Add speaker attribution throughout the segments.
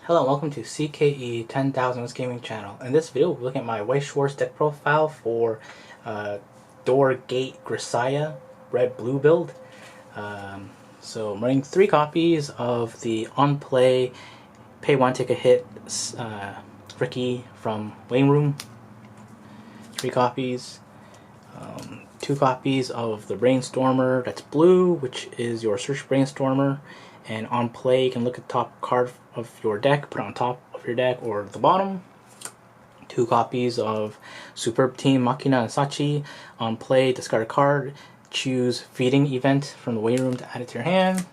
Speaker 1: Hello and welcome to CKE 10,000 Gaming Channel. In this video, we're looking at my Weiss Schwarz deck profile for Door Gate Grisaia red-blue build. So I'm running 3 copies of the on-play, pay 1, take a hit Ricky from Waiting Room. 3 copies. 2 copies of the Brainstormer that's blue, which is your search Brainstormer. And on play, you can look at the top card of your deck, put it on top of your deck or the bottom. 2 copies of Superb Team Machina and Sachi. On play, discard a card, choose Feeding Event from the Waiting Room to add it to your hand.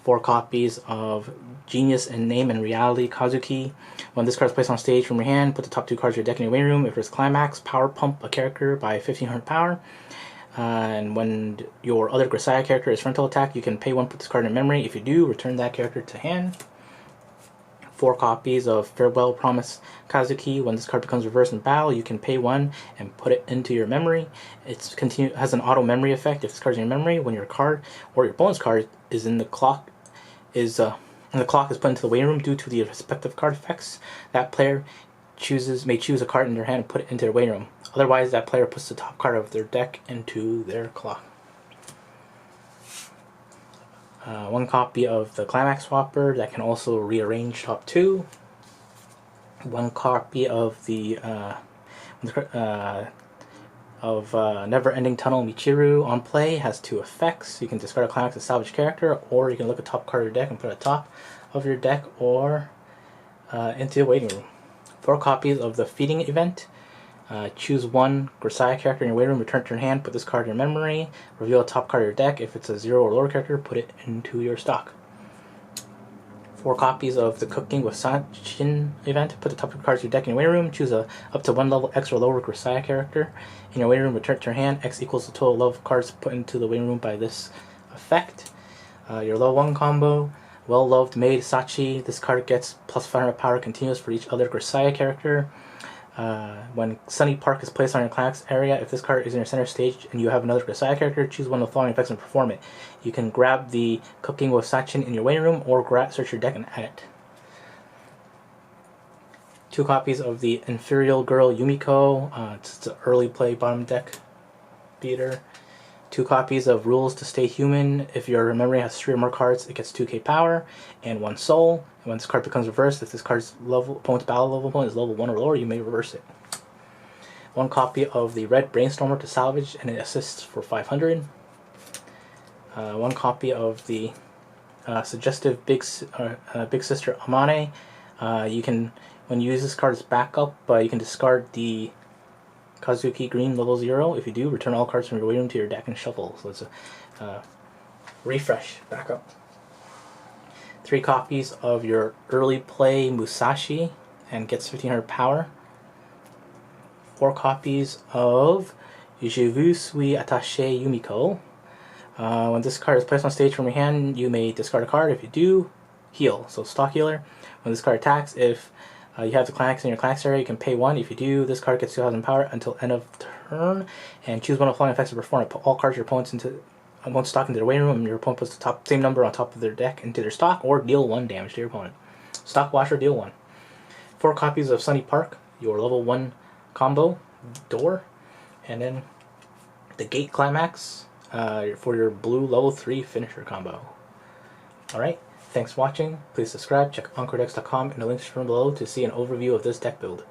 Speaker 1: 4 copies of Genius and Name and Reality Kazuki. When this card is placed on stage from your hand, put the top 2 cards of your deck in your waiting room. If there's Climax, power pump a character by 1500 power. And when your other Grisaia character is frontal attack, you can pay 1, put this card in memory. If you do, return that character to hand. 4 copies of Farewell Promise Kazuki. When this card becomes reversed in battle, you can pay 1 and put it into your memory. It has an auto memory effect. If this card's in your memory, when your card or your opponent's card is in the clock, and the clock is put into the waiting room due to the respective card effects, that player may choose a card in their hand and put it into their waiting room. Otherwise, that player puts the top card of their deck into their clock. 1 copy of the Climax Swapper that can also rearrange top 2. 1 copy of the Never Ending Tunnel Michiru. On play, has 2 effects. You can discard a Climax to salvage character, or you can look at the top card of your deck and put it at the top of your deck or into the waiting room. 4 copies of the Feeding Event. Choose 1 Grisaia character in your waiting room, return it to your hand, put this card in your memory, reveal a top card of your deck. If it's a 0 or lower character, put it into your stock. 4 copies of the Cooking with Sachin event. Put the top 2 cards of your deck in your waiting room, choose a up to 1 level X or lower Grisaia character in your waiting room, return it to your hand. X equals the total level of cards put into the waiting room by this effect. Your level 1 combo. Well Loved Maid Sachi. This card gets plus 500 power continuous for each other Grisaia character. When Sunny Park is placed on your Climax area, if this card is in your center stage and you have another Grisaia character, choose one of the following effects and perform it. You can grab the Cooking with Sachin in your waiting room, or search your deck and add it. 2 copies of the Inferior Girl Yumiko. It's an early play bottom deck beater. 2 copies of Rules to Stay Human. If your memory has 3 or more cards, it gets 2k power and 1 soul. And when this card becomes reversed, if this card's opponent's battle level opponent is level 1 or lower, you may reverse it. 1 copy of the Red Brainstormer to salvage, and it assists for 500. 1 copy of the Suggestive Big Sister Amane. You can, when you use this card as backup, you can discard the Kazuki Green level 0. If you do, return all cards from your waiting room to your deck and shuffle. So it's a refresh backup. 3 copies of your early play Musashi and gets 1500 power. 4 copies of Je vous suis attaché Yumiko. When this card is placed on stage from your hand, you may discard a card. If you do, heal. So stock healer. When this card attacks, if you have the Climax in your Climax area, you can pay 1. If you do, this card gets 2000 power until end of turn, and choose one of the following effects to perform it. Put all cards your opponent's stock into their waiting room, and your opponent puts the same number on top of their deck into their stock, or deal 1 damage to your opponent. Stock Washer, deal 1. 4 copies of Sunny Park, your level 1 combo door, and then the Gate Climax for your blue level 3 finisher combo. Alright. Thanks for watching. Please subscribe, check EncoreDecks.com and the links from below to see an overview of this deck build.